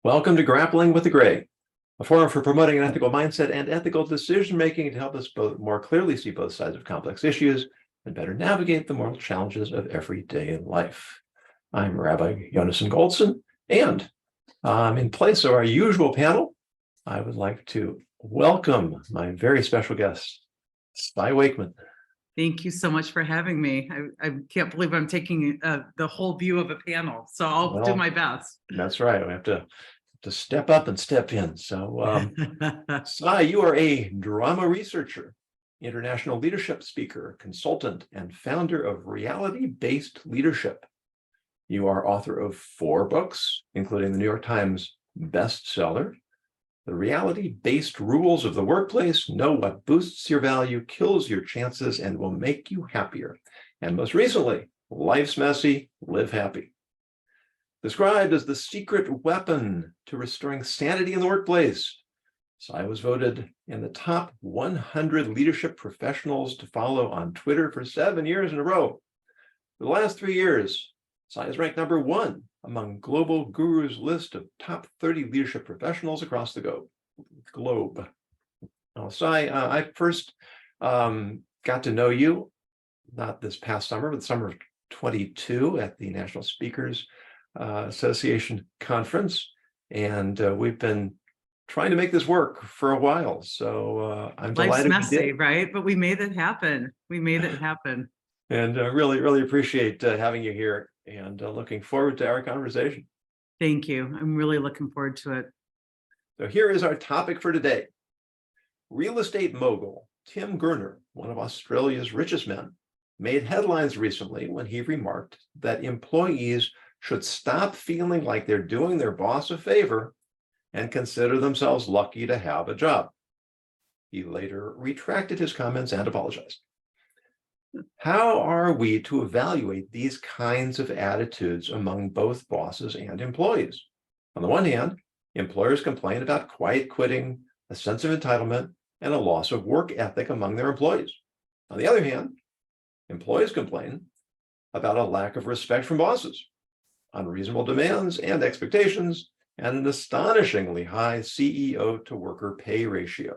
Welcome to Grappling with the Gray, a forum for promoting an ethical mindset and ethical decision-making to help us both more clearly see both sides of complex issues and better navigate the moral challenges of everyday life. I'm Rabbi Yonason Goldson, and in place of our usual panel, I would like to welcome my very special guest, Cy Wakeman. Thank you so much for having me. I can't believe I'm taking the whole view of a panel, so I'll do my best. That's right. We have to step up and step in. So, Cy, you are a drama researcher, international leadership speaker, consultant, and founder of Reality-Based Leadership. You are author of 4 books, including the New York Times bestseller, The Reality-Based Rules of the Workplace: Know What Boosts Your Value, Kills Your Chances, and Will Make You Happier. And most recently, Life's Messy, Live Happy. Described as the secret weapon to restoring sanity in the workplace, Cy was voted in the top 100 leadership professionals to follow on Twitter for 7 years in a row. For the last 3 years, Cy is ranked number 1 among Global Guru's list of top 30 leadership professionals across the globe. Now, Cy, I first got to know you, not this past summer, but the summer of 22 at the National Speakers Association conference, and we've been trying to make this work for a while. So I'm delighted. Life's messy, right? But we made it happen. We made it happen. And really appreciate having you here, and looking forward to our conversation. Thank you. I'm really looking forward to it. So here is our topic for today. Real estate mogul Tim Gurner, one of Australia's richest men, made headlines recently when he remarked that employees should stop feeling like they're doing their boss a favor and consider themselves lucky to have a job. He later retracted his comments and apologized. How are we to evaluate these kinds of attitudes among both bosses and employees? On the one hand, employers complain about quiet quitting, a sense of entitlement, and a loss of work ethic among their employees. On the other hand, employees complain about a lack of respect from bosses, unreasonable demands and expectations, and an astonishingly high CEO to worker pay ratio.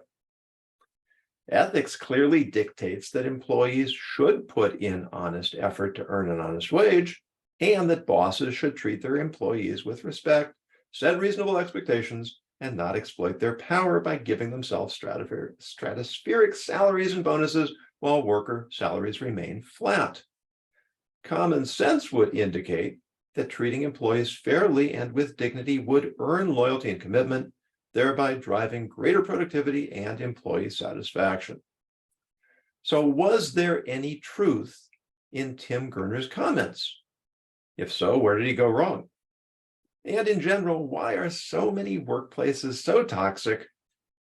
Ethics clearly dictates that employees should put in honest effort to earn an honest wage, and that bosses should treat their employees with respect, set reasonable expectations, and not exploit their power by giving themselves stratospheric salaries and bonuses while worker salaries remain flat. Common sense would indicate that treating employees fairly and with dignity would earn loyalty and commitment, thereby driving greater productivity and employee satisfaction. So was there any truth in Tim Gurner's comments? If so, where did he go wrong? And in general, why are so many workplaces so toxic,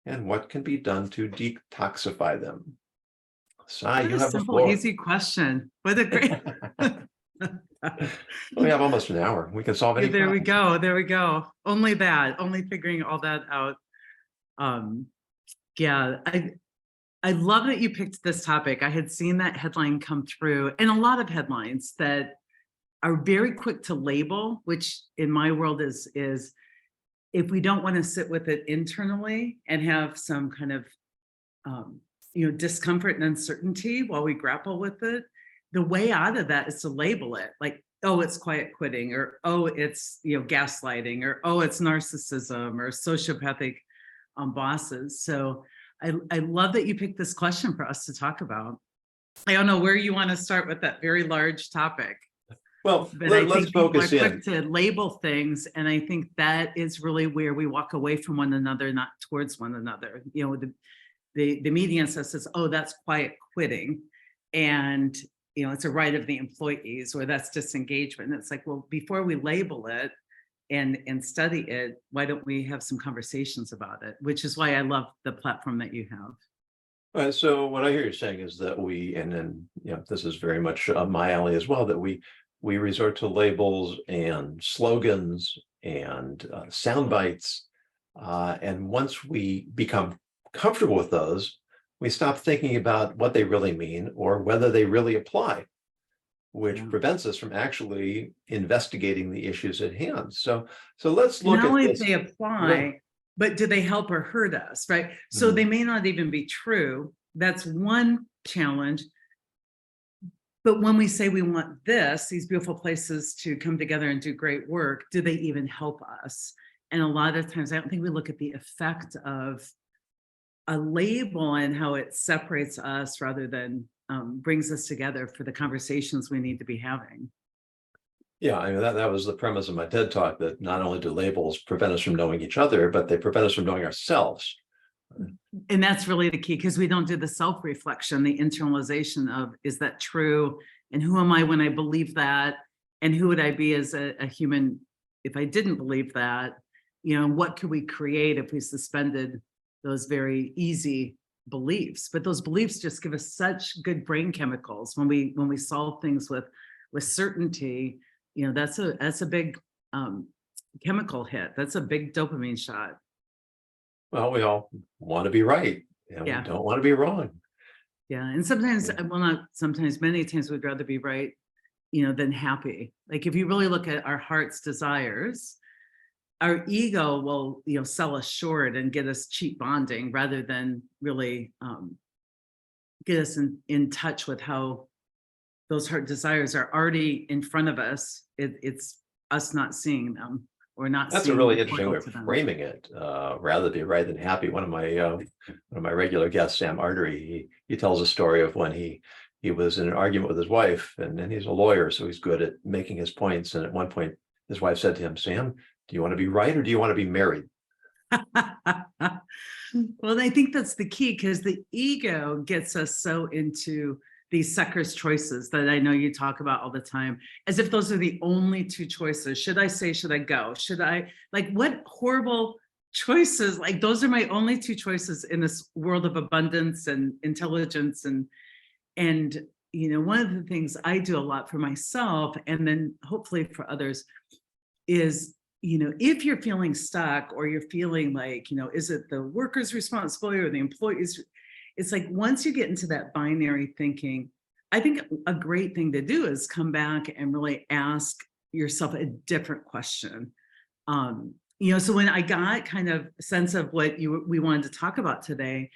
and what can be done to detoxify them? Cy, you have the floor. Easy question. What a great... We have almost an hour. We can solve any There we problem. go. There we go. Only figuring all that out. Yeah, I love that you picked this topic. I had seen that headline come through, and a lot of headlines that are very quick to label, which in my world is if we don't want to sit with it internally and have some kind of discomfort and uncertainty while we grapple with it, the way out of that is to label it like, oh, it's quiet quitting, or oh, it's gaslighting, or oh, it's narcissism or sociopathic bosses. So I love that you picked this question for us to talk about. I don't know where you want to start with that very large topic. Well, but let's focus in. Quick to label things, and I think that is really where we walk away from one another, not towards one another. The media says, oh, that's quiet quitting, and it's a right of the employees, or that's disengagement. And it's like, well, before we label it and study it, why don't we have some conversations about it? Which is why I love the platform that you have. All right, so what I hear you saying is that this is very much my alley as well, that we resort to labels and slogans and sound bites, and once we become comfortable with those, we stop thinking about what they really mean or whether they really apply. which Yeah. prevents us from actually investigating the issues at hand. So let's And look not at only do this. they Right. apply, but do they help or hurt us, right? So Mhm. they may not even be true. That's one challenge. But when we say we want these beautiful places to come together and do great work, do they even help us? And a lot of times, I don't think we look at the effect of a label and how it separates us rather than brings us together for the conversations we need to be having. Yeah, I mean, that was the premise of my TED Talk, that not only do labels prevent us from knowing each other, but they prevent us from knowing ourselves. And that's really the key, because we don't do the self-reflection, the internalization of, is that true? And who am I when I believe that? And who would I be as a human if I didn't believe that? You know, what could we create if we suspended those very easy beliefs? But those beliefs just give us such good brain chemicals when we solve things with certainty. You know, that's a big chemical hit. That's a big dopamine shot. Well, we all want to be right, and Yeah. we don't want to be wrong. Yeah. And sometimes, Yeah. well, not sometimes, many times we'd rather be right, you know, than happy. Like if you really look at our heart's desires, our ego will, you know, sell us short and get us cheap bonding rather than really get us in touch with how those heart desires are already in front of us. It's us not seeing them or not That's a seeing really the interesting way portal of to them. framing it. Rather be right than happy. One of my regular guests, Sam Artery, he tells a story of when he was in an argument with his wife, and he's a lawyer, so he's good at making his points. And at one point, his wife said to him, "Sam, do you want to be right or do you want to be married?" Well, I think that's the key, because the ego gets us so into these sucker's choices that I know you talk about all the time, as if those are the only two choices. Should I say, should I go? Should I, like, what horrible choices? Like, those are my only two choices in this world of abundance and intelligence. And, you know, one of the things I do a lot for myself, and then hopefully for others, is, you know, if you're feeling stuck or you're feeling like, you know, is it the worker's responsibility or the employee's? It's like, once you get into that binary thinking, I think a great thing to do is come back and really ask yourself a different question. You know, so when I got kind of a sense of what we wanted to talk about today,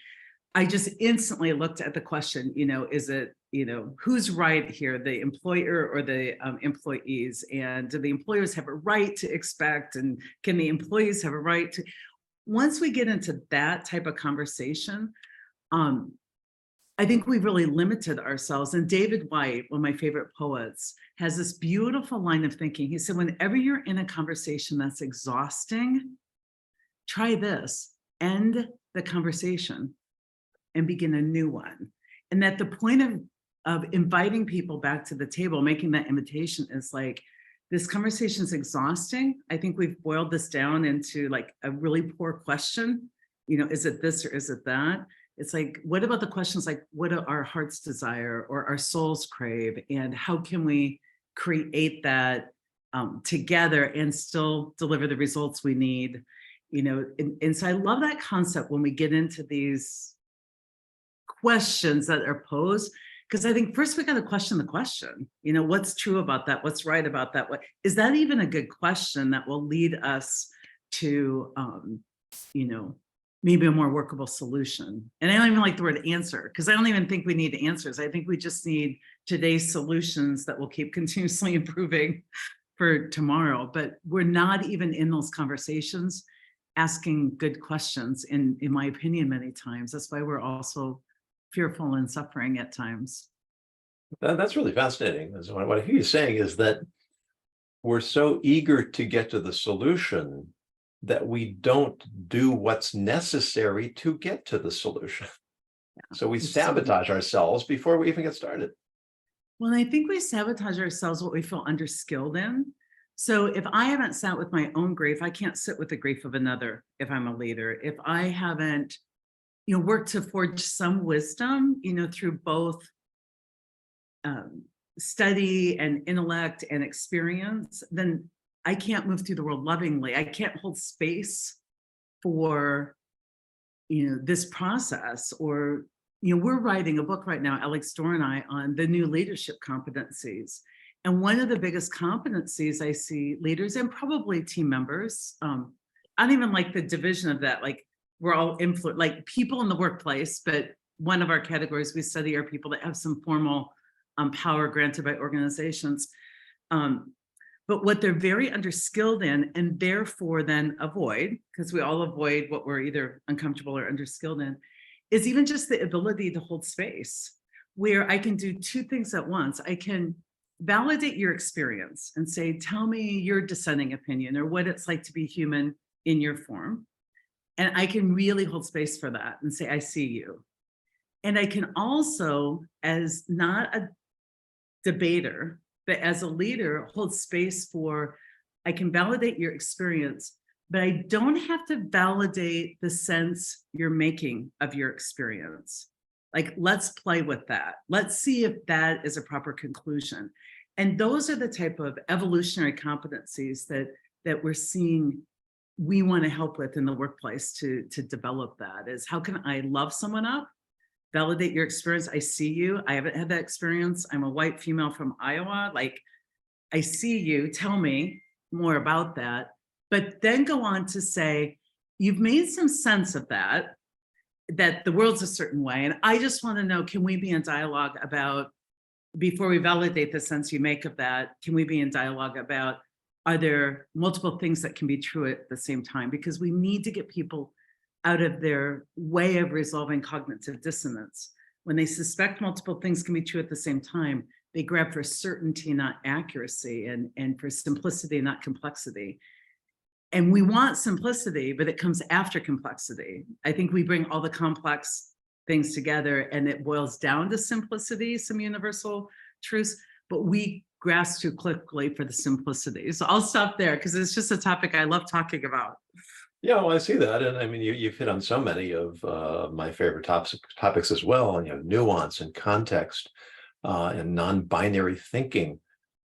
I just instantly looked at the question, you know, is it, you know, who's right here, the employer or the employees? And do the employers have a right to expect? And can the employees have a right to? Once we get into that type of conversation, I think we've really limited ourselves. And David White, one of my favorite poets, has this beautiful line of thinking. He said, whenever you're in a conversation that's exhausting, try this: end the conversation and begin a new one. And that the point of inviting people back to the table, making that invitation, is like, this conversation is exhausting. I think we've boiled this down into like a really poor question. You know, is it this or is it that? It's like, what about the questions like, what do our hearts desire or our souls crave? And how can we create that together and still deliver the results we need? You know, and so I love that concept when we get into these questions that are posed, because I think first we got to question the question. You know, what's true about that? What's right about that? What is that even a good question that will lead us to, you know, maybe a more workable solution? And I don't even like the word answer, because I don't even think we need answers. I think we just need today's solutions that will keep continuously improving for tomorrow. But we're not even in those conversations asking good questions, in my opinion, many times. That's why we're also fearful and suffering at times. That's really fascinating. So what I hear you saying is that we're so eager to get to the solution that we don't do what's necessary to get to the solution. So we sabotage ourselves before we even get started. Well, I think we sabotage ourselves what we feel underskilled in. So if I haven't sat with my own grief, I can't sit with the grief of another if I'm a leader. If I haven't, you know, worked to forge some wisdom, you know, through both study and intellect and experience, then I can't move through the world lovingly. I can't hold space for, you know, this process, or we're writing a book right now, Alex Dorr and I, on the new leadership competencies. And one of the biggest competencies I see leaders and probably team members, I don't even like the division of that, like we're all influenced, like people in the workplace, but one of our categories we study are people that have some formal power granted by organizations. But what they're very underskilled in, and therefore then avoid, because we all avoid what we're either uncomfortable or underskilled in, is even just the ability to hold space, where I can do two things at once. I can validate your experience and say, tell me your dissenting opinion or what it's like to be human in your form. And I can really hold space for that and say, I see you. And I can also, as not a debater, but as a leader, hold space for, I can validate your experience, but I don't have to validate the sense you're making of your experience. Like, let's play with that. Let's see if that is a proper conclusion. And those are the type of evolutionary competencies that we're seeing we want to help with in the workplace to develop that, is how can I love someone up, validate your experience. I see you. I haven't had that experience. I'm a white female from Iowa. Like, I see you. Tell me more about that. But then go on to say, you've made some sense of that the world's a certain way. And I just want to know, can we be in dialogue about, before we validate the sense you make of that, can we be in dialogue about, are there multiple things that can be true at the same time? Because we need to get people out of their way of resolving cognitive dissonance. When they suspect multiple things can be true at the same time, they grab for certainty, not accuracy, and for simplicity, not complexity. And we want simplicity, but it comes after complexity. I think we bring all the complex things together and it boils down to simplicity, some universal truths, but we grasp too quickly for the simplicity. So I'll stop there because it's just a topic I love talking about. Yeah, well, I see that. And I mean, you've hit on so many of my favorite topics as well, and nuance and context and non-binary thinking.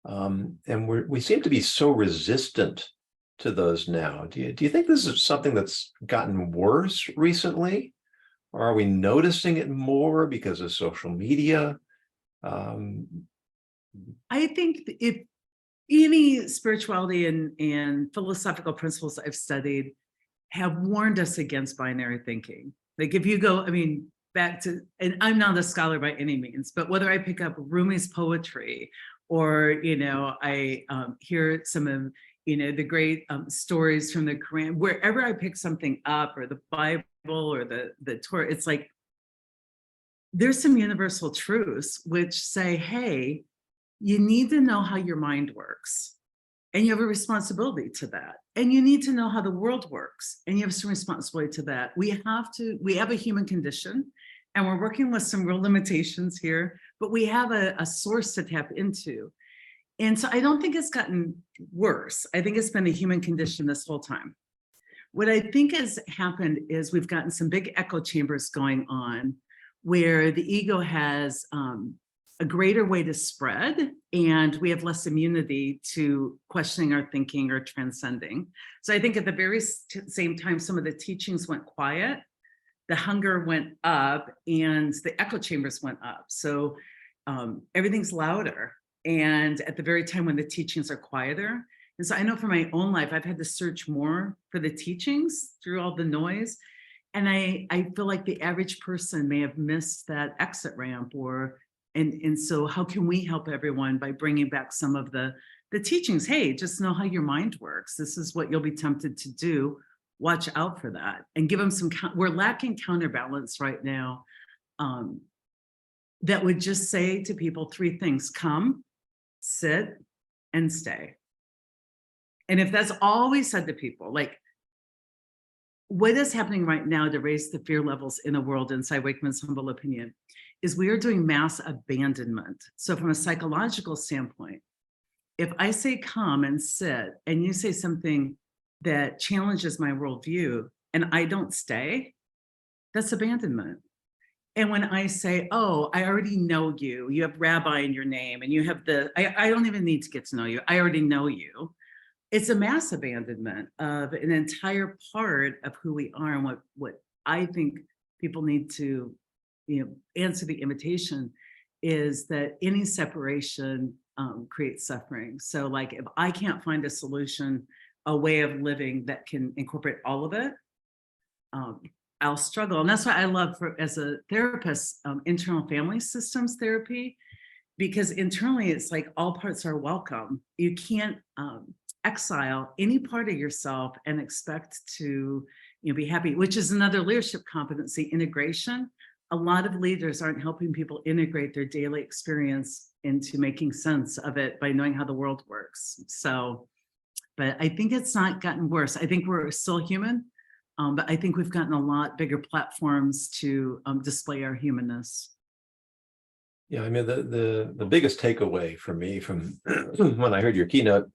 And we seem to be so resistant to those now. Do you think this is something that's gotten worse recently? Or are we noticing it more because of social media? I think if any spirituality and philosophical principles I've studied have warned us against binary thinking. Like if you go, I mean, back to, and I'm not a scholar by any means, but whether I pick up Rumi's poetry or, I hear some of, the great stories from the Quran, wherever I pick something up, or the Bible or the Torah, it's like, there's some universal truths which say, hey, you need to know how your mind works. And you have a responsibility to that. And you need to know how the world works. And you have some responsibility to that. We have a human condition, and we're working with some real limitations here, but we have a source to tap into. And so I don't think it's gotten worse. I think it's been a human condition this whole time. What I think has happened is we've gotten some big echo chambers going on where the ego has a greater way to spread, and we have less immunity to questioning our thinking or transcending. So I think at the very same time, some of the teachings went quiet, the hunger went up, and the echo chambers went up. So everything's louder. And at the very time when the teachings are quieter. And so I know for my own life, I've had to search more for the teachings through all the noise. And I feel like the average person may have missed that exit ramp, and so how can we help everyone by bringing back some of the teachings? Hey, just know how your mind works. This is what you'll be tempted to do. Watch out for that, and give them some, we're lacking counterbalance right now. That would just say to people three things: come, sit, and stay. And if that's all we said to people, like what is happening right now to raise the fear levels in the world, in Cy Wakeman's humble opinion, is we are doing mass abandonment. So from a psychological standpoint, if I say come and sit, and you say something that challenges my worldview and I don't stay, that's abandonment. And when I say, oh, I already know you, you have rabbi in your name, and you have I don't even need to get to know you, I already know you. It's a mass abandonment of an entire part of who we are, and what I think people need to answer the invitation is that any separation creates suffering. So like if I can't find a solution, a way of living that can incorporate all of it, I'll struggle. And that's why I love, as a therapist, internal family systems therapy, because internally it's like all parts are welcome. You can't exile any part of yourself and expect to be happy, which is another leadership competency, integration. A lot of leaders aren't helping people integrate their daily experience into making sense of it by knowing how the world works. So, but I think it's not gotten worse. I think we're still human, but I think we've gotten a lot bigger platforms to display our humanness. Yeah, I mean, the biggest takeaway for me from when I heard your keynote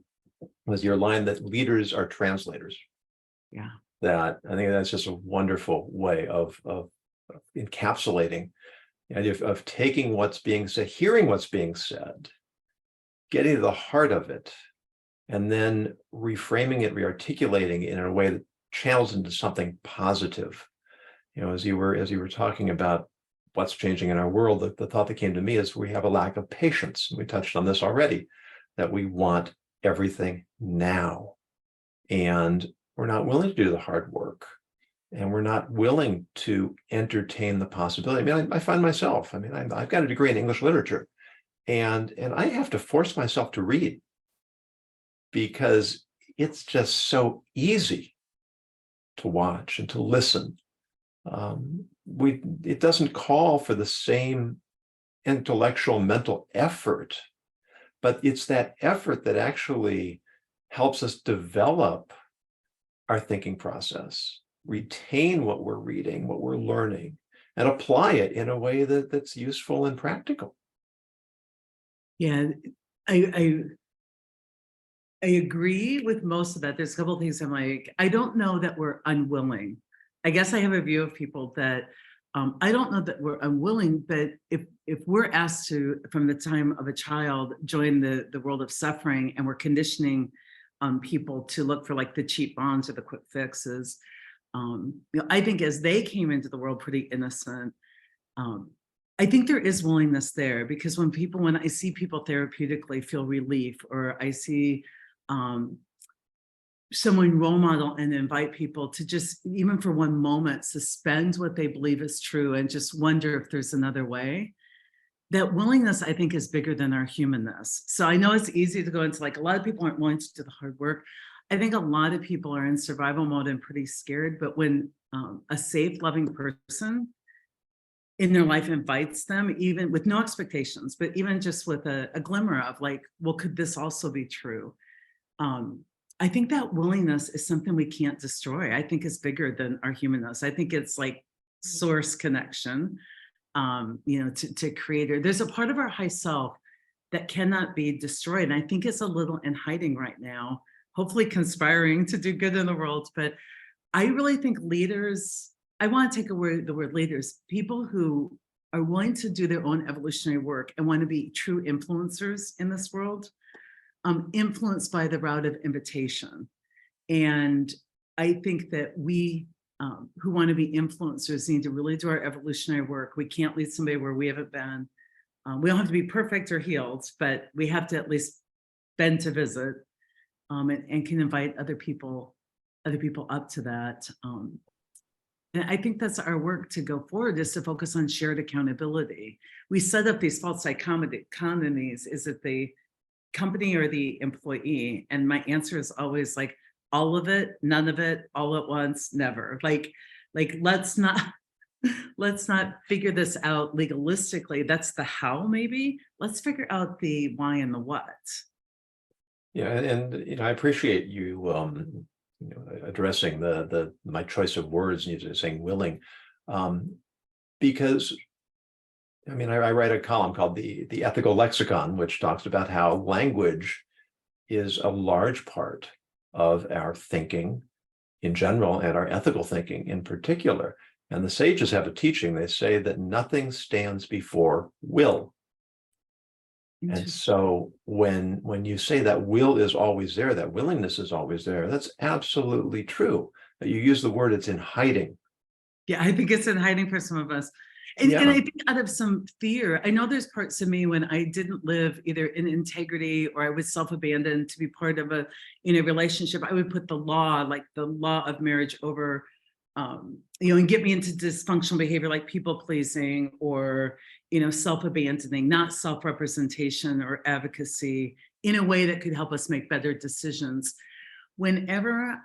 was your line that leaders are translators. Yeah. That I think that's just a wonderful way of encapsulating the idea of taking what's being said, hearing what's being said, getting to the heart of it, and then reframing it, rearticulating it in a way that channels into something positive. As you were talking about what's changing in our world, the thought that came to me is we have a lack of patience. We touched on this already, that we want everything now. And we're not willing to do the hard work. And we're not willing to entertain the possibility. I mean, I find myself, I've got a degree in English literature, and I have to force myself to read because it's just so easy to watch and to listen. It doesn't call for the same intellectual, mental effort, but it's that effort that actually helps us develop our thinking process, retain what we're reading, what we're learning, and apply it in a way that's useful and practical. Yeah, I agree with most of that. There's a couple of things I'm like, I don't know that we're unwilling. I guess I have a view of people that I don't know that we're unwilling, but if we're asked to, from the time of a child, join the world of suffering, and we're conditioning people to look for like the cheap bonds or the quick fixes, I think as they came into the world pretty innocent, I think there is willingness there, because when I see people therapeutically feel relief, or I see someone role model and invite people to just, even for one moment, suspend what they believe is true and just wonder if there's another way, that willingness, I think, is bigger than our humanness. So I know it's easy to go into like, a lot of people aren't willing to do the hard work. I think a lot of people are in survival mode and pretty scared, but when a safe, loving person in their life invites them, even with no expectations, but even just with a glimmer of like, well, could this also be true? I think that willingness is something we can't destroy. I think it's bigger than our humanness. I think it's like source connection, to creator. There's a part of our high self that cannot be destroyed. And I think it's a little in hiding right now, hopefully conspiring to do good in the world. But I really think leaders, I want to take away the word leaders, people who are willing to do their own evolutionary work and want to be true influencers in this world, influenced by the route of invitation. And I think that we who want to be influencers need to really do our evolutionary work. We can't lead somebody where we haven't been. We don't have to be perfect or healed, but we have to at least been to visit, and can invite other people up to that. And I think that's our work to go forward, is to focus on shared accountability. We set up these false dichotomies. Is it the company or the employee? And my answer is always like, all of it, none of it, all at once, never. Like let's not figure this out legalistically. That's the how, maybe. Let's figure out the why and the what. Yeah, and I appreciate you addressing my choice of words, and you saying willing, because I write a column called the Ethical Lexicon, which talks about how language is a large part of our thinking in general and our ethical thinking in particular. And the sages have a teaching. They say that nothing stands before will. And so when you say that will is always there, that willingness is always there, that's absolutely true. You use the word, it's in hiding. Yeah, I think it's in hiding for some of us. And Yeah. I think out of some fear, I know there's parts of me when I didn't live either in integrity or I was self-abandoned to be part of a relationship, I would put the law, like the law of marriage over, and get me into dysfunctional behavior like people pleasing or, self-abandoning, not self-representation or advocacy in a way that could help us make better decisions. Whenever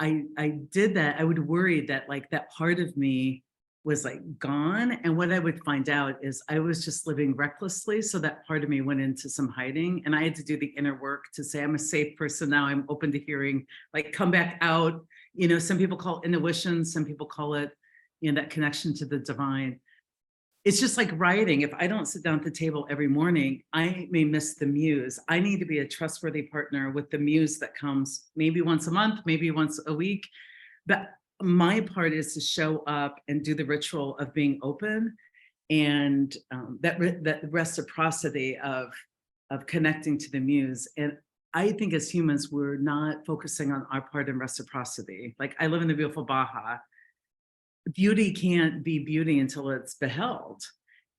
I did that, I would worry that like that part of me was like gone. And what I would find out is I was just living recklessly. So that part of me went into some hiding and I had to do the inner work to say, I'm a safe person now. I'm open to hearing, like come back out. Some people call it intuition. Some people call it, that connection to the divine. It's just like writing. If I don't sit down at the table every morning, I may miss the muse. I need to be a trustworthy partner with the muse that comes maybe once a month, maybe once a week. But my part is to show up and do the ritual of being open and that reciprocity of connecting to the muse. And I think as humans, we're not focusing on our part in reciprocity. Like I live in the beautiful Baja. Beauty can't be beauty until it's beheld.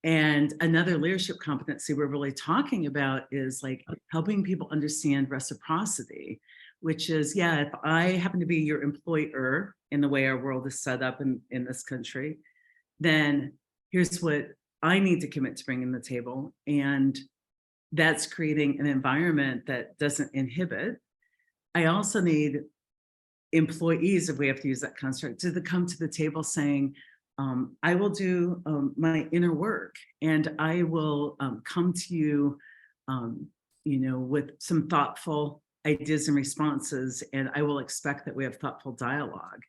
And another leadership competency we're really talking about is like helping people understand reciprocity, which is, if I happen to be your employer in the way our world is set up in this country, then here's what I need to commit to bringing to the table. And that's creating an environment that doesn't inhibit. I also need employees, if we have to use that construct, to come to the table saying, I will do my inner work and I will come to you, with some thoughtful ideas and responses, and I will expect that we have thoughtful dialogue.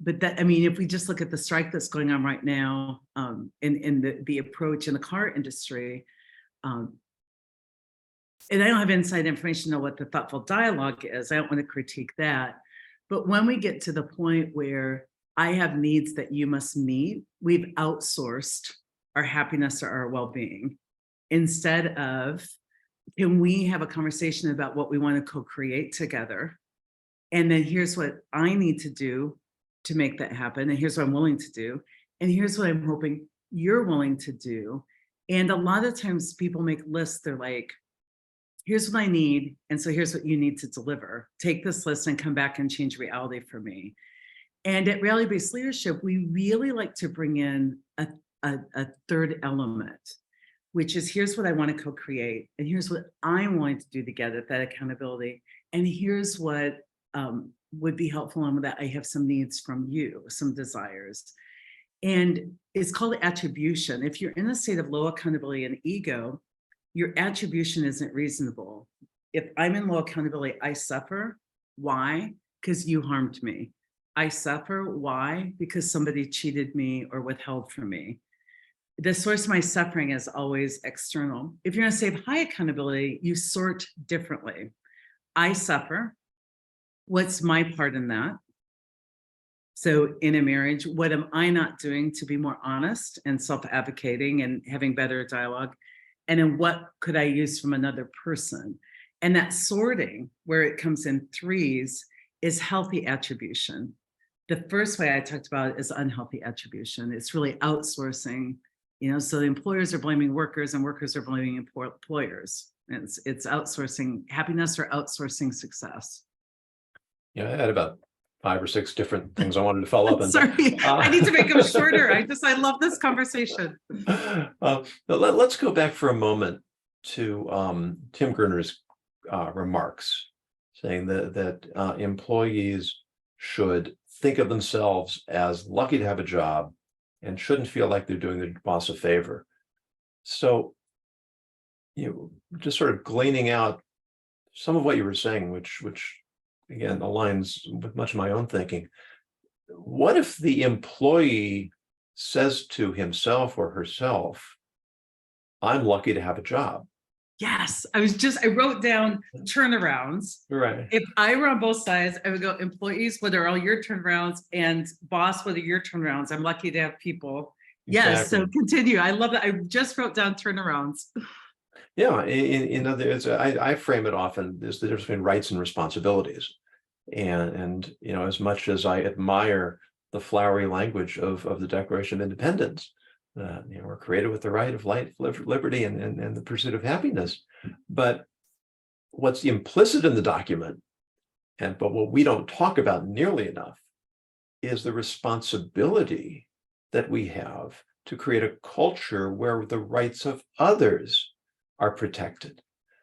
But that, if we just look at the strike that's going on right now in the approach in the car industry, and I don't have inside information to know what the thoughtful dialogue is. I don't want to critique that. But when we get to the point where I have needs that you must meet, we've outsourced our happiness or our well-being. Instead of, can we have a conversation about what we want to co-create together? And then here's what I need to do to make that happen. And here's what I'm willing to do. And here's what I'm hoping you're willing to do. And a lot of times people make lists. They're like, here's what I need. And so here's what you need to deliver. Take this list and come back and change reality for me. And at reality-based leadership, we really like to bring in a third element, which is here's what I want to co-create. And here's what I'm willing to do together, that accountability. And here's what would be helpful and that I have some needs from you, some desires. And it's called attribution. If you're in a state of low accountability and ego, your attribution isn't reasonable. If I'm in low accountability, I suffer. Why? Because you harmed me. I suffer. Why? Because somebody cheated me or withheld from me. The source of my suffering is always external. If you're in a state of high accountability, you sort differently. I suffer. What's my part in that? So in a marriage, what am I not doing to be more honest and self-advocating and having better dialogue? And then what could I use from another person? And that sorting, where it comes in threes, is healthy attribution. The first way I talked about is unhealthy attribution. It's really outsourcing, so the employers are blaming workers and workers are blaming employers. It's outsourcing happiness or outsourcing success. I had about 5 or 6 different things I wanted to follow up on. Sorry, I need to make them shorter. I love this conversation. Let's go back for a moment to Tim Gurner's remarks, saying that employees should think of themselves as lucky to have a job and shouldn't feel like they're doing the boss a favor. So, just sort of gleaning out some of what you were saying, which again aligns with much of my own thinking. What if the employee says to himself or herself, I'm lucky to have a job? Yes, I wrote down turnarounds. Right. If I were on both sides, I would go, employees, what are all your turnarounds? And boss, what are your turnarounds? I'm lucky to have people. Yes, Exactly. so continue. I love that. I just wrote down turnarounds. Yeah, in other words, I frame it often as the difference between rights and responsibilities. And as much as I admire the flowery language of the Declaration of Independence. We're created with the right of life, liberty, and the pursuit of happiness. But what's implicit in the document, but what we don't talk about nearly enough, is the responsibility that we have to create a culture where the rights of others are protected.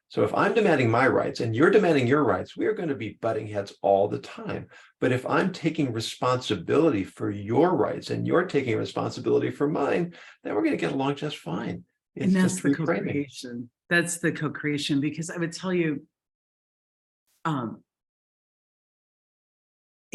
So if I'm demanding my rights and you're demanding your rights, we are going to be butting heads all the time. But if I'm taking responsibility for your rights and you're taking responsibility for mine, then we're going to get along just fine. And that's just the reframing. co-creation. That's the co-creation, because I would tell you,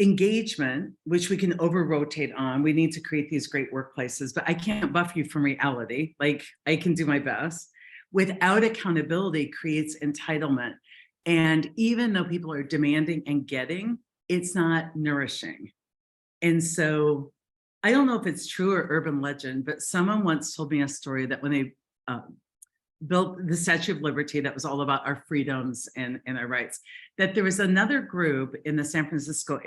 engagement, which we can over-rotate on, we need to create these great workplaces, but I can't buff you from reality. Like, I can do my best. Without accountability creates entitlement. And even though people are demanding and getting, it's not nourishing. And so I don't know if it's true or urban legend, but someone once told me a story that when they built the Statue of Liberty, that was all about our freedoms and our rights, that there was another group in the San Francisco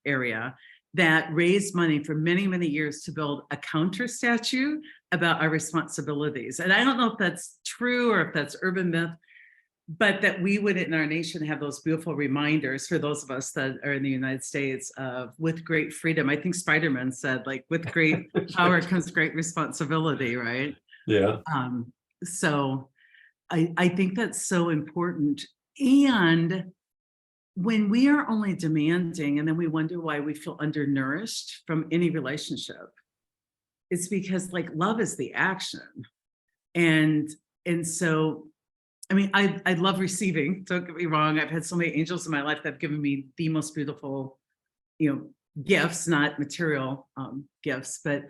area that raised money for many, many years to build a counter statue about our responsibilities. And I don't know if that's true or if that's urban myth, but that we would in our nation have those beautiful reminders for those of us that are in the United States of, with great freedom. I think Spider-Man said, like, with great power comes great responsibility, right? Yeah. So I think that's so important. And when we are only demanding and then we wonder why we feel undernourished from any relationship, it's because, like, love is the action. And so, I mean, I love receiving, don't get me wrong. I've had so many angels in my life that have given me the most beautiful, gifts, not material gifts, but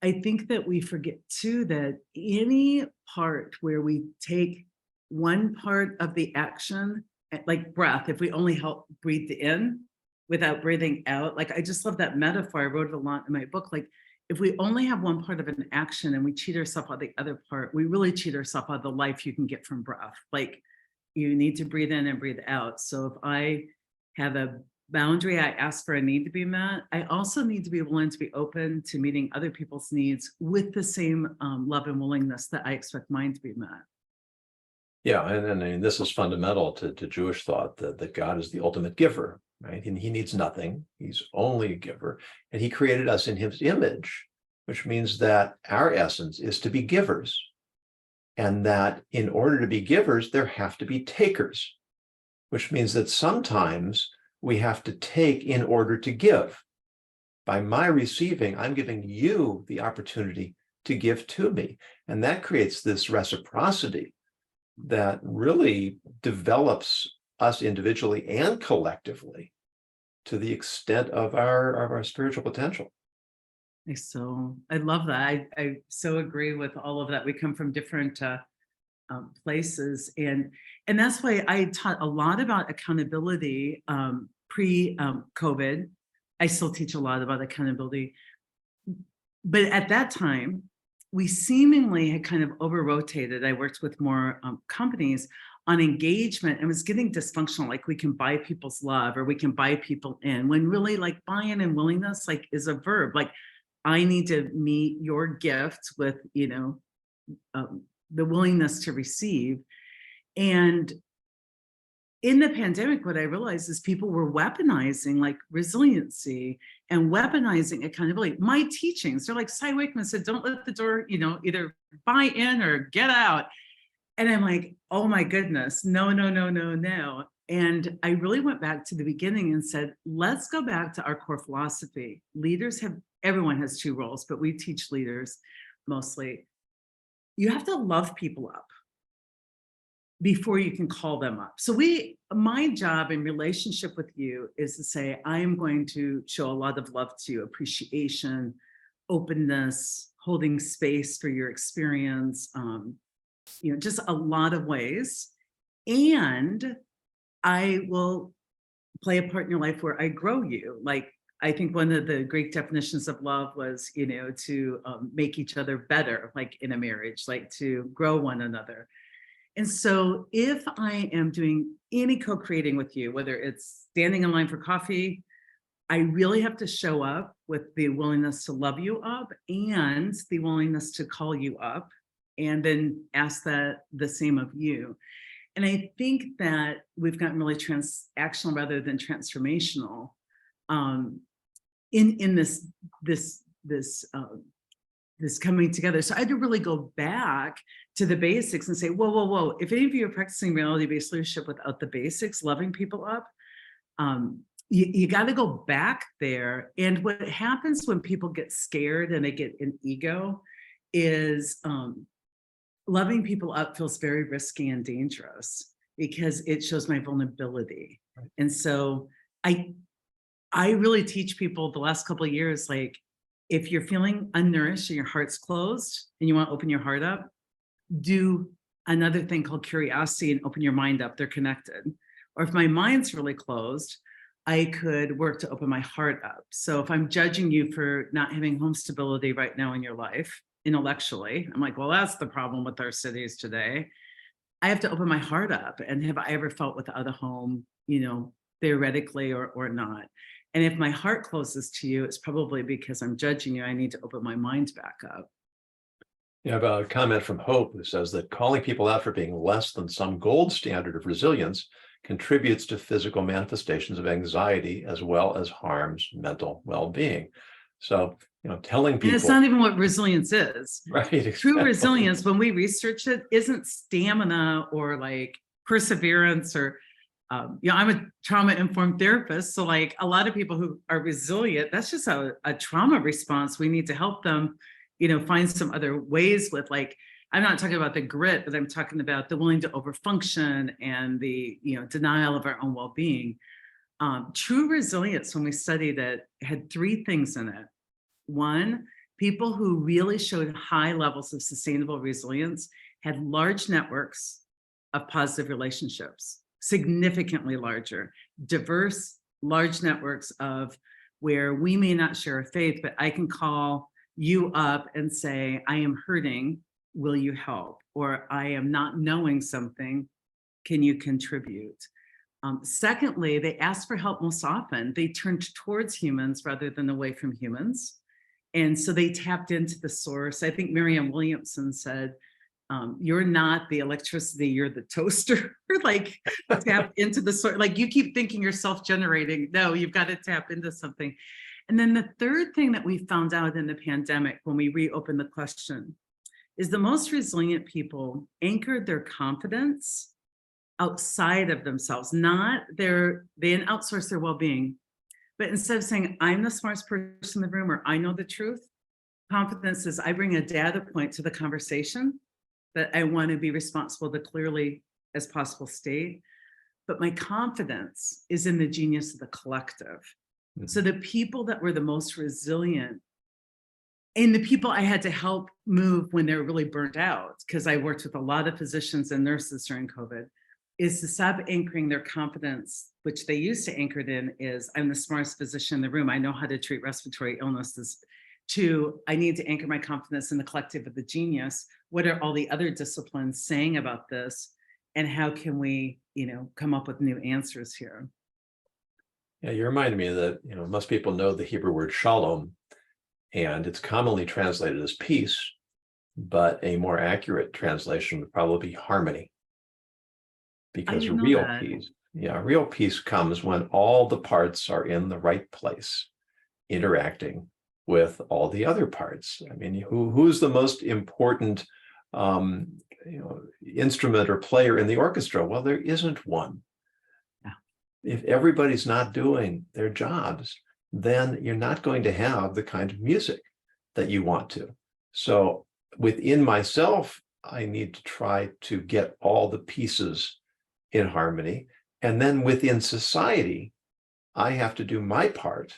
I think that we forget too that any part where we take one part of the action, like breath, if we only help breathe in without breathing out, like, I just love that metaphor. I wrote it a lot in my book. Like, if we only have one part of an action and we cheat ourselves out the other part, we really cheat ourselves out of the life you can get from breath. Like, you need to breathe in and breathe out. So if I have a boundary, I ask for a need to be met, I also need to be willing to be open to meeting other people's needs with the same love and willingness that I expect mine to be met. Yeah, and I mean, this is fundamental to Jewish thought, that God is the ultimate giver, right? And he needs nothing. He's only a giver. And he created us in his image, which means that our essence is to be givers. And that in order to be givers, there have to be takers, which means that sometimes we have to take in order to give. By my receiving, I'm giving you the opportunity to give to me. And that creates this reciprocity that really develops us individually and collectively to the extent of our spiritual potential. I love that. I so agree with all of that. We come from different places, and that's why I taught a lot about accountability pre-COVID. I still teach a lot about accountability, but at that time, we seemingly had kind of over-rotated. I worked with more companies on engagement and was getting dysfunctional. Like, we can buy people's love or we can buy people in, when really, like, buy-in and willingness, like, is a verb. Like, I need to meet your gift with, the willingness to receive. And in the pandemic, what I realized is people were weaponizing, like, resiliency and weaponizing accountability. My teachings, they're like, Cy Wakeman said, don't let the door, either buy in or get out. And I'm like, oh my goodness, no. And I really went back to the beginning and said, let's go back to our core philosophy. Everyone has two roles, but we teach leaders mostly. You have to love people up before you can call them up. So my job in relationship with you is to say, I am going to show a lot of love to you, appreciation, openness, holding space for your experience, just a lot of ways. And I will play a part in your life where I grow you. Like, I think one of the great definitions of love was, to make each other better, like in a marriage, like to grow one another. And so if I am doing any co-creating with you, whether it's standing in line for coffee, I really have to show up with the willingness to love you up and the willingness to call you up, and then ask that the same of you. And I think that we've gotten really transactional rather than transformational in this coming together. So I had to really go back to the basics and say, whoa, whoa, whoa. If any of you are practicing reality-based leadership without the basics, loving people up, you got to go back there. And what happens when people get scared and they get an ego is loving people up feels very risky and dangerous because it shows my vulnerability. Right. And so I really teach people the last couple of years, like, if you're feeling unnourished and your heart's closed and you want to open your heart up, do another thing called curiosity and open your mind up. They're connected. Or if my mind's really closed, I could work to open my heart up. So if I'm judging you for not having home stability right now in your life, intellectually, I'm like, well, that's the problem with our cities today. I have to open my heart up. And have I ever felt without a home, theoretically or not? And if my heart closes to you, it's probably because I'm judging you. I need to open my mind back up. Yeah, I have a comment from Hope who says that calling people out for being less than some gold standard of resilience contributes to physical manifestations of anxiety as well as harms mental well-being. So, telling people— and it's not even what resilience is. Right. Exactly. True resilience, when we research it, isn't stamina or like perseverance or, I'm a trauma-informed therapist. So like a lot of people who are resilient, that's just a trauma response. We need to help them, find some other ways with, like, I'm not talking about the grit, but I'm talking about the willing to overfunction and the, denial of our own well-being. True resilience, when we studied it, had three things in it. One, people who really showed high levels of sustainable resilience had large networks of positive relationships, significantly larger, diverse, large networks of where we may not share a faith, but I can call you up and say, I am hurting, will you help? Or I am not knowing something, can you contribute? Secondly, they asked for help most often. They turned towards humans rather than away from humans. And so they tapped into the source. I think Marianne Williamson said, you're not the electricity, you're the toaster. Like, tap into the source. Like, you keep thinking you're self-generating. No, you've got to tap into something. And then the third thing that we found out in the pandemic when we reopened the question is the most resilient people anchored their confidence outside of themselves, they didn't outsource their well-being. But instead of saying, I'm the smartest person in the room or I know the truth, confidence is I bring a data point to the conversation that I want to be responsible to clearly as possible state. But my confidence is in the genius of the collective. Mm-hmm. So the people that were the most resilient and the people I had to help move when they were really burnt out, because I worked with a lot of physicians and nurses during COVID, is to stop anchoring their confidence, which they used to anchor it in is, I'm the smartest physician in the room, I know how to treat respiratory illnesses, to, I need to anchor my confidence in the collective of the genius. What are all the other disciplines saying about this? And how can we, come up with new answers here? Yeah, you reminded me that, most people know the Hebrew word shalom, and it's commonly translated as peace, but a more accurate translation would probably be harmony. Because real peace comes when all the parts are in the right place, interacting with all the other parts. I mean, who's the most important instrument or player in the orchestra? Well, there isn't one. Yeah. If everybody's not doing their jobs, then you're not going to have the kind of music that you want to. So within myself, I need to try to get all the pieces in harmony. And then within society, I have to do my part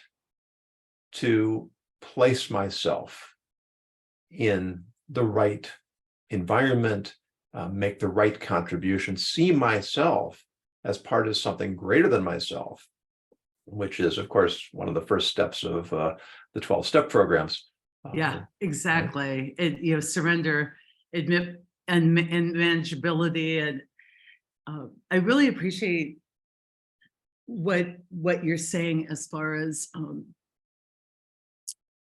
to place myself in the right environment, make the right contribution, see myself as part of something greater than myself, which is, of course, one of the first steps of the 12-step programs. Yeah, exactly. Right? Surrender, admit, and manageability. And I really appreciate what you're saying as far as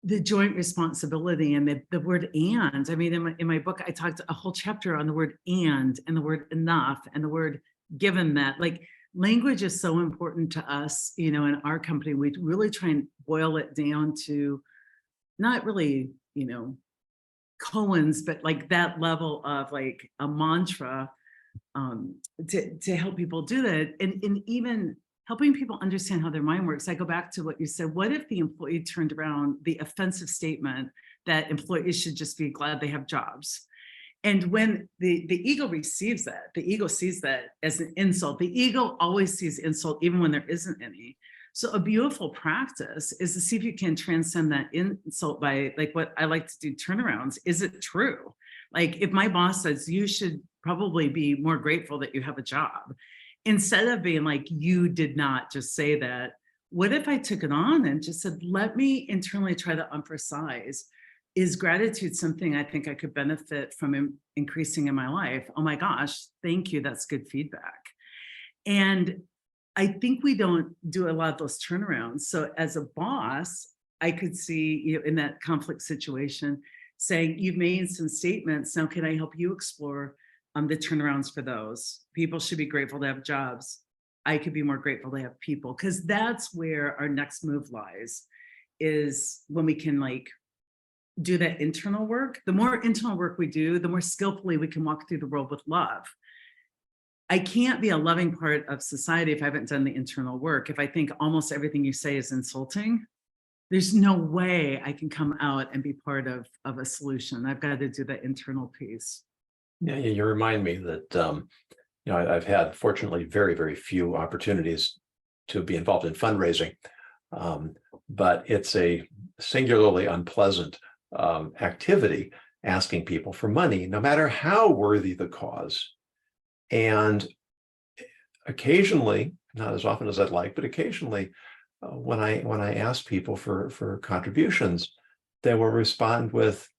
the joint responsibility and the word and. I mean, in my book, I talked a whole chapter on the word and the word enough and the word given that. Like, language is so important to us, in our company. We really try and boil it down to not really, koans, but like that level of like a mantra, to help people do that. And even helping people understand how their mind works. I go back to what you said. What if the employee turned around the offensive statement that employees should just be glad they have jobs? And when the ego receives that, the ego sees that as an insult. The ego always sees insult even when there isn't any. So a beautiful practice is to see if you can transcend that insult by, like, what I like to do, turnarounds. Is it true? Like, if my boss says you should probably be more grateful that you have a job, instead of being like, you did not just say that, what if I took it on and just said, let me internally try to emphasize, is gratitude something I think I could benefit from increasing in my life? Oh my gosh, thank you. That's good feedback. And I think we don't do a lot of those turnarounds. So as a boss, I could see, in that conflict situation, saying, you've made some statements. Now, can I help you explore the turnarounds for those? People should be grateful to have jobs. I could be more grateful to have people, because that's where our next move lies, is when we can do that internal work. The more internal work we do, the more skillfully we can walk through the world with love. I can't be a loving part of society if I haven't done the internal work. If I think almost everything you say is insulting, there's no way I can come out and be part of a solution. I've got to do that internal piece. Yeah, you remind me that I've had, fortunately, very, very few opportunities to be involved in fundraising, but it's a singularly unpleasant activity, asking people for money, no matter how worthy the cause. And occasionally, not as often as I'd like, but occasionally, when I ask people for contributions, they will respond with,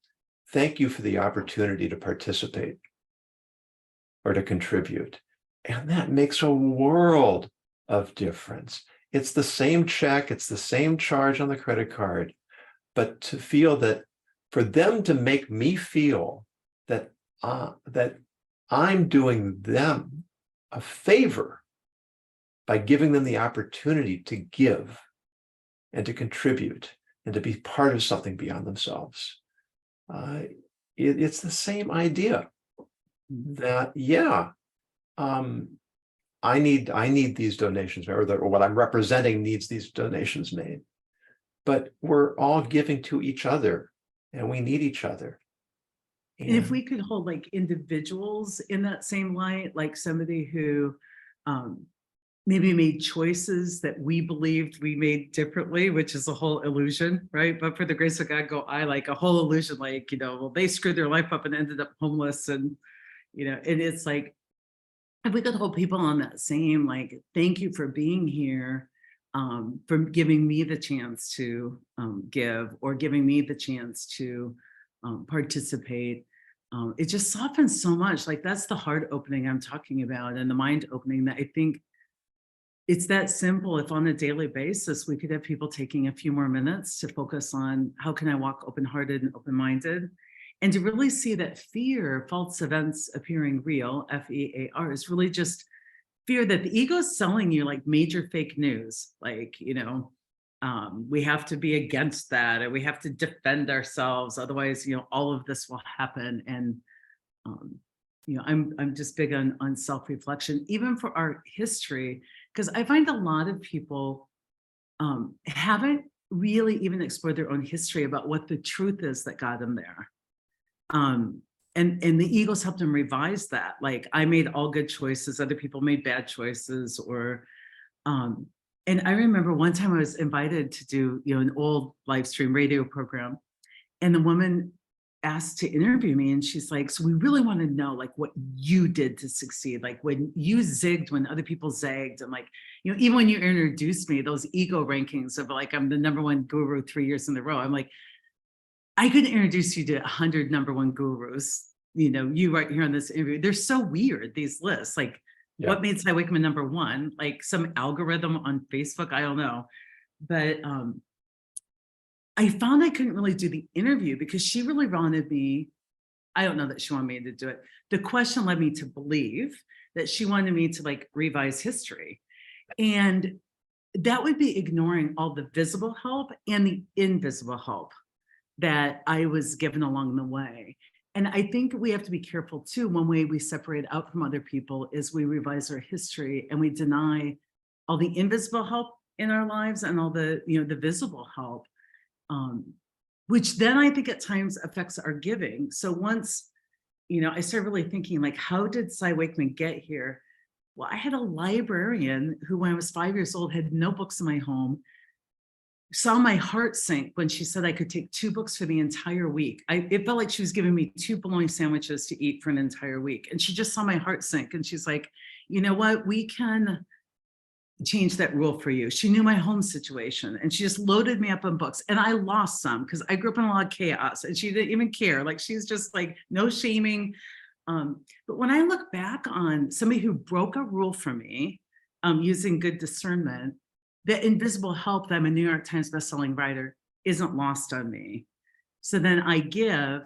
"Thank you for the opportunity to participate or to contribute." And that makes a world of difference. It's the same check, it's the same charge on the credit card, but to feel that, for them to make me feel that that I'm doing them a favor by giving them the opportunity to give and to contribute and to be part of something beyond themselves. It's the same idea that, I need these donations, or what I'm representing needs these donations made, but we're all giving to each other and we need each other. And if we could hold individuals in that same light, like somebody who maybe made choices that we believed we made differently, which is a whole illusion, right? But for the grace of God, go I, like a whole illusion, well, they screwed their life up and ended up homeless. And, and it's like, if we could hold people on that same, thank you for being here, for giving me the chance to give, or giving me the chance to participate. It just softens so much. That's the heart opening I'm talking about, and the mind opening, that I think it's that simple. If on a daily basis, we could have people taking a few more minutes to focus on, how can I walk open-hearted and open-minded? And to really see that fear, false events appearing real, FEAR, is really just fear that the ego is selling you major fake news. We have to be against that, and we have to defend ourselves. Otherwise, all of this will happen. And, I'm just big on self-reflection, even for our history, because I find a lot of people haven't really even explored their own history about what the truth is that got them there. And the egos helped them revise that. I made all good choices, other people made bad choices, or and I remember one time I was invited to do, an old live stream radio program, and the woman asked to interview me, and she's like, so we really want to know what you did to succeed, when you zigged when other people zagged. And even when you introduced me, those ego rankings of I'm the #1 guru 3 years in a row, I'm like, I could introduce you to 100 #1 gurus, you right here on this interview. They're so weird, these lists. What made Cy Wakeman #1? Some algorithm on Facebook? I don't know. But I found I couldn't really do the interview because she really wanted me. I don't know that she wanted me to do it. The question led me to believe that she wanted me to like revise history. And that would be ignoring all the visible help and the invisible help that I was given along the way. And I think we have to be careful too. One way we separate out from other people is we revise our history and we deny all the invisible help in our lives and all the, the visible help, which then I think at times affects our giving. So once, I started really thinking like, how did Cy Wakeman get here? Well, I had a librarian who, when I was 5 years old, had no books in my home, saw my heart sink when she said I could take 2 books for the entire week. It felt like she was giving me 2 bologna sandwiches to eat for an entire week. And she just saw my heart sink. And she's like, you know what, we can change that rule for you. She knew my home situation and she just loaded me up on books. And I lost some because I grew up in a lot of chaos and she didn't even care. Like she's just like, no shaming. But when I look back on somebody who broke a rule for me using good discernment, the invisible help that I'm a New York Times bestselling writer isn't lost on me. So then I give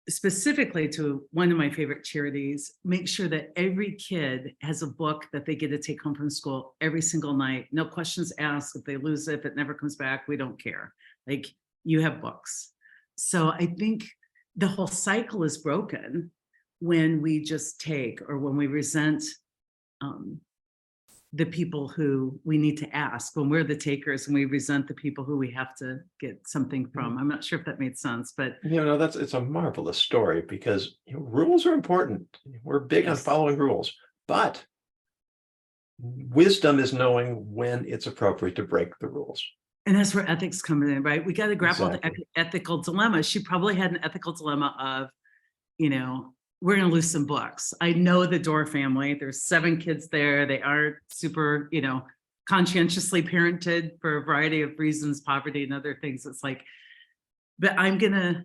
specifically to one of my favorite charities, make sure that every kid has a book that they get to take home from school every single night. No questions asked. If they lose it, if it never comes back, we don't care. Like you have books. So I think the whole cycle is broken when we just take or when we resent the people who we need to ask, when we're the takers and we resent the people who we have to get something from. I'm not sure if that made sense, but it's a marvelous story because rules are important. We're big on following rules, but wisdom is knowing when it's appropriate to break the rules. And that's where ethics come in, right? We got to grapple with Exactly. the ethical dilemma. She probably had an ethical dilemma of, we're going to lose some books. I know the Dorr family. There's 7 kids there. They aren't super, conscientiously parented for a variety of reasons, poverty and other things. It's like, but I'm gonna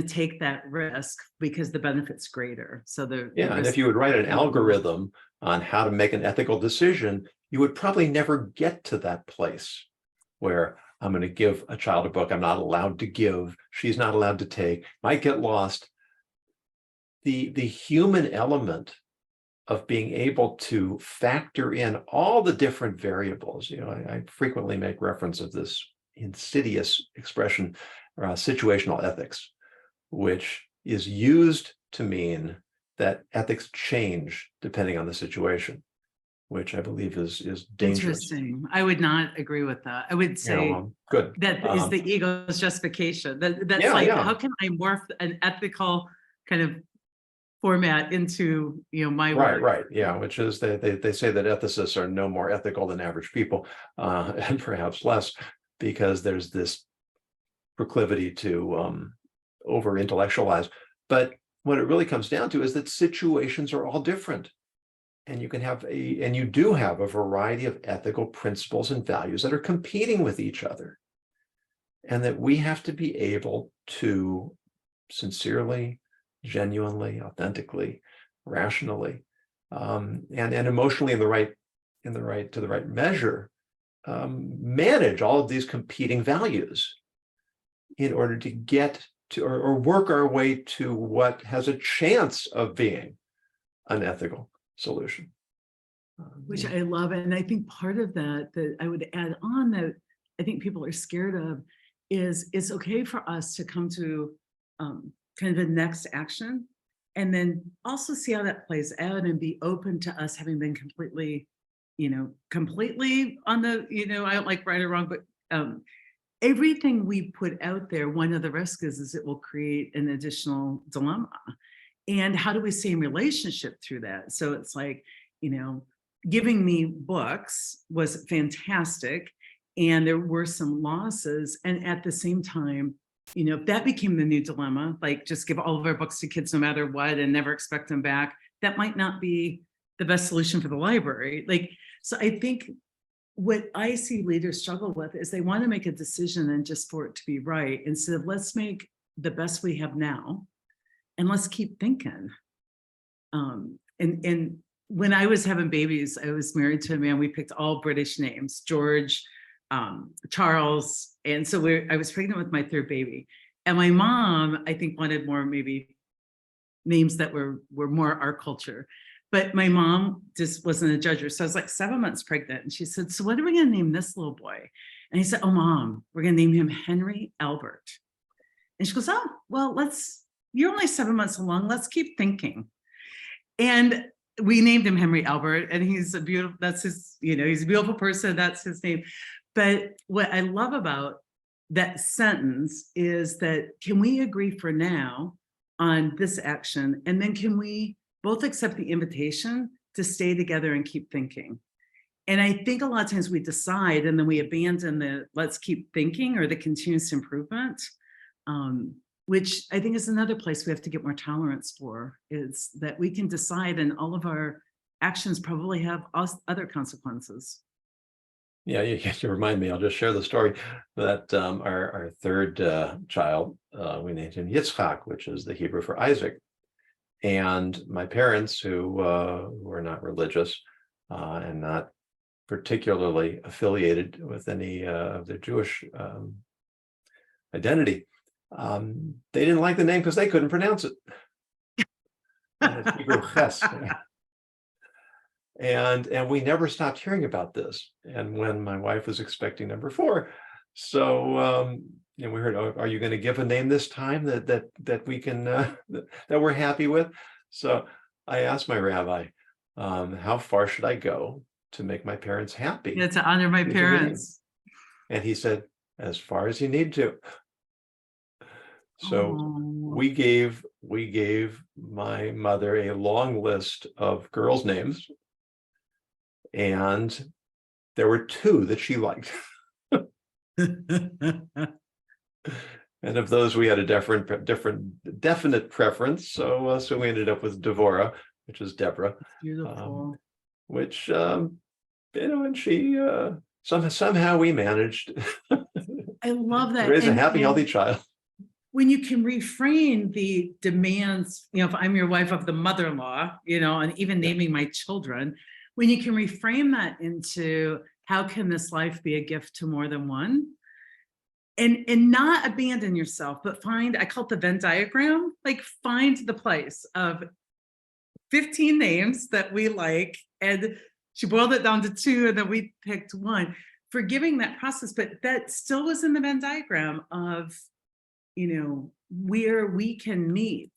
take that risk because the benefit's greater. So and if you would write an algorithm on how to make an ethical decision, you would probably never get to that place where I'm going to give a child a book I'm not allowed to give, she's not allowed to take, might get lost. The human element of being able to factor in all the different variables, I frequently make reference of this insidious expression, situational ethics, which is used to mean that ethics change depending on the situation, which I believe is dangerous. Interesting. I would not agree with that. I would say good. That is the ego's justification. That's how can I morph an ethical kind of format into my work? Right. Yeah, which is they say that ethicists are no more ethical than average people, and perhaps less, because there's this proclivity to over intellectualize. But what it really comes down to is that situations are all different. And you do have a variety of ethical principles and values that are competing with each other. And that we have to be able to sincerely, genuinely, authentically, rationally, and emotionally to the right measure, manage all of these competing values in order to get to or work our way to what has a chance of being an ethical solution. Which I love. And I think part of that I would add on that I think people are scared of is it's okay for us to come to kind of the next action and then also see how that plays out and be open to us having been completely on the, I don't like right or wrong, but everything we put out there, one of the risks is it will create an additional dilemma. And how do we stay in relationship through that? So it's like, giving me books was fantastic. And there were some losses. And at the same time, if that became the new dilemma, like just give all of our books to kids no matter what and never expect them back, that might not be the best solution for the library. So I think what I see leaders struggle with is they want to make a decision and just for it to be right, instead of let's make the best we have now and let's keep thinking. And when I was having babies, I was married to a man, we picked all British names, George, Charles, And so I was pregnant with my third baby. And my mom, I think, wanted more maybe names that were more our culture. But my mom just wasn't a judger. So I was like 7 months pregnant. And she said, so what are we going to name this little boy? And he said, oh, Mom, we're going to name him Henry Albert. And she goes, oh, well, you're only 7 months along. Let's keep thinking. And we named him Henry Albert. And he's that's his, he's a beautiful person. That's his name. But what I love about that sentence is that, can we agree for now on this action? And then can we both accept the invitation to stay together and keep thinking? And I think a lot of times we decide and then we abandon the let's keep thinking or the continuous improvement, which I think is another place we have to get more tolerance for, is that we can decide and all of our actions probably have other consequences. Yeah, you remind me. I'll just share the story that our third child, we named him Yitzchak, which is the Hebrew for Isaac. And my parents, who were not religious and not particularly affiliated with any of their Jewish identity, they didn't like the name because they couldn't pronounce it. And it's Hebrew ches. And we never stopped hearing about this. And when my wife was expecting number 4, so we heard, oh, are you going to give a name this time that we can that we're happy with? So I asked my rabbi, how far should I go to make my parents happy? Yeah, to honor my parents. And he said, as far as you need to. So we gave my mother a long list of girls' names. And there were 2 that she liked. And of those, we had a definite preference. So we ended up with Devorah, which is Deborah. Beautiful. Which, and she, somehow we managed. I love that. Raise a happy, healthy child. When you can refrain the demands, if I'm your wife of the mother-in-law, and even naming my children, when you can reframe that into how can this life be a gift to more than one, and not abandon yourself, but I call it the Venn diagram, like find the place of 15 names that we like, and she boiled it down to 2, and then we picked 1. Forgiving that process, but that still was in the Venn diagram of, where we can meet.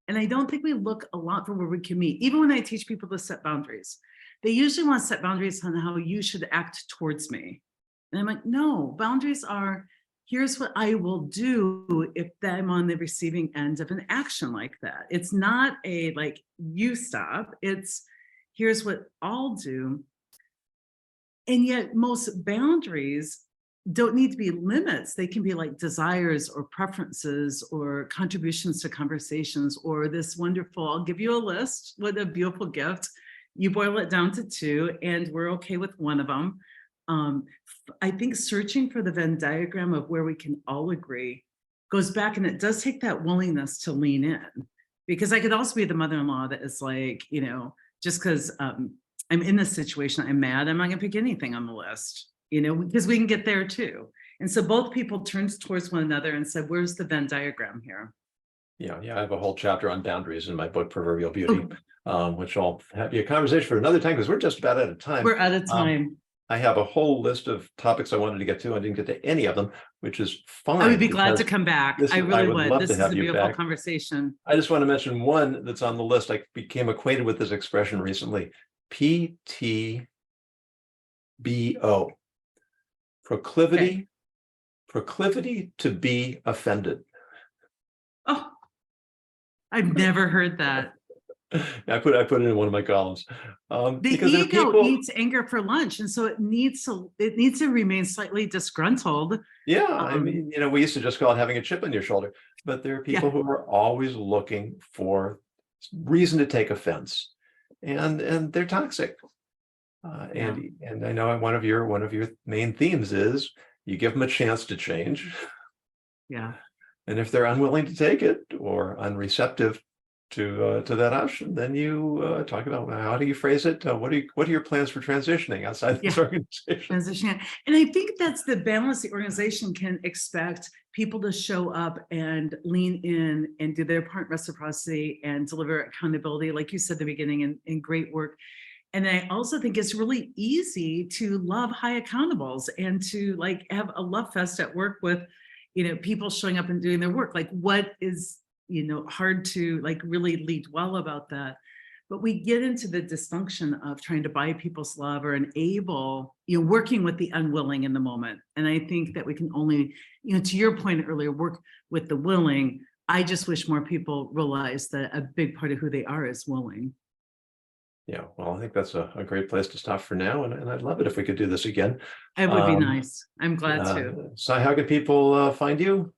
And I don't think we look a lot for where we can meet. Even when I teach people to set boundaries, they usually want to set boundaries on how you should act towards me. And I'm like, no, boundaries are, here's what I will do if I'm on the receiving end of an action like that. It's not a like, you stop. It's here's what I'll do. And yet most boundaries don't need to be limits. They can be like desires or preferences or contributions to conversations, or this wonderful, I'll give you a list. What a beautiful gift. You boil it down to 2 and we're okay with one of them. I think searching for the Venn diagram of where we can all agree goes back, and it does take that willingness to lean in, because I could also be the mother-in-law that is like, just because I'm in this situation, I'm mad, I'm not gonna pick anything on the list, because we can get there too. And so both people turned towards one another and said, where's the Venn diagram here? Yeah, I have a whole chapter on boundaries in my book, Proverbial Beauty, which I'll have you a conversation for another time because we're just about out of time. We're out of time. I have a whole list of topics I wanted to get to. I didn't get to any of them, which is fine. I would be glad to come back. I really would. This is a beautiful conversation. I just want to mention one that's on the list. I became acquainted with this expression recently. PTBO. Proclivity to be offended. Oh, I've never heard that. I put it in one of my columns. The ego eats anger for lunch, and so it needs to remain slightly disgruntled. Yeah, I mean, we used to just call it having a chip on your shoulder, but there are people who are always looking for reason to take offense, and they're toxic. And I know one of your main themes is you give them a chance to change. Yeah. And if they're unwilling to take it or unreceptive to that option, then you talk about how do you phrase it? What are your plans for transitioning outside this organization? Transition. And I think that's the balance the organization can expect people to show up and lean in and do their part in reciprocity and deliver accountability, like you said at the beginning, and great work. And I also think it's really easy to love high accountables and to like have a love fest at work with, people showing up and doing their work. Like what is, hard to like really lead well about that. But we get into the dysfunction of trying to buy people's love or enable, working with the unwilling in the moment. And I think that we can only, to your point earlier, work with the willing. I just wish more people realize that a big part of who they are is willing. Yeah, well, I think that's a great place to stop for now. And I'd love it if we could do this again. It would be nice. I'm glad to. Cy, how can people find you?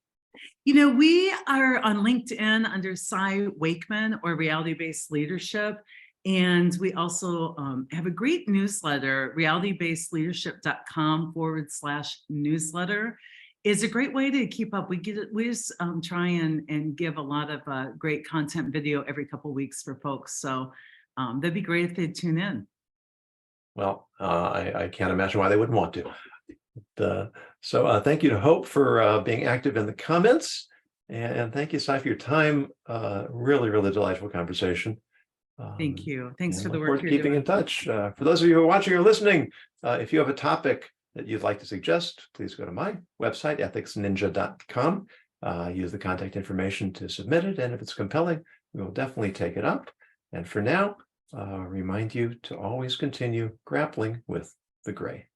We are on LinkedIn under Cy Wakeman or Reality-Based Leadership. And we also have a great newsletter, realitybasedleadership.com/newsletter. Is a great way to keep up. We just try and give a lot of great content video every couple of weeks for folks. So that'd be great if they'd tune in. Well, I can't imagine why they wouldn't want to. So thank you to Hope for being active in the comments. And thank you, Cy, for your time. Really, really delightful conversation. Thank you. Thanks for the work you're you're keeping doing. in touch. For those of you who are watching or listening, if you have a topic that you'd like to suggest, please go to my website, ethicsninja.com. Use the contact information to submit it. And if it's compelling, we will definitely take it up. And for now, remind you to always continue grappling with the gray.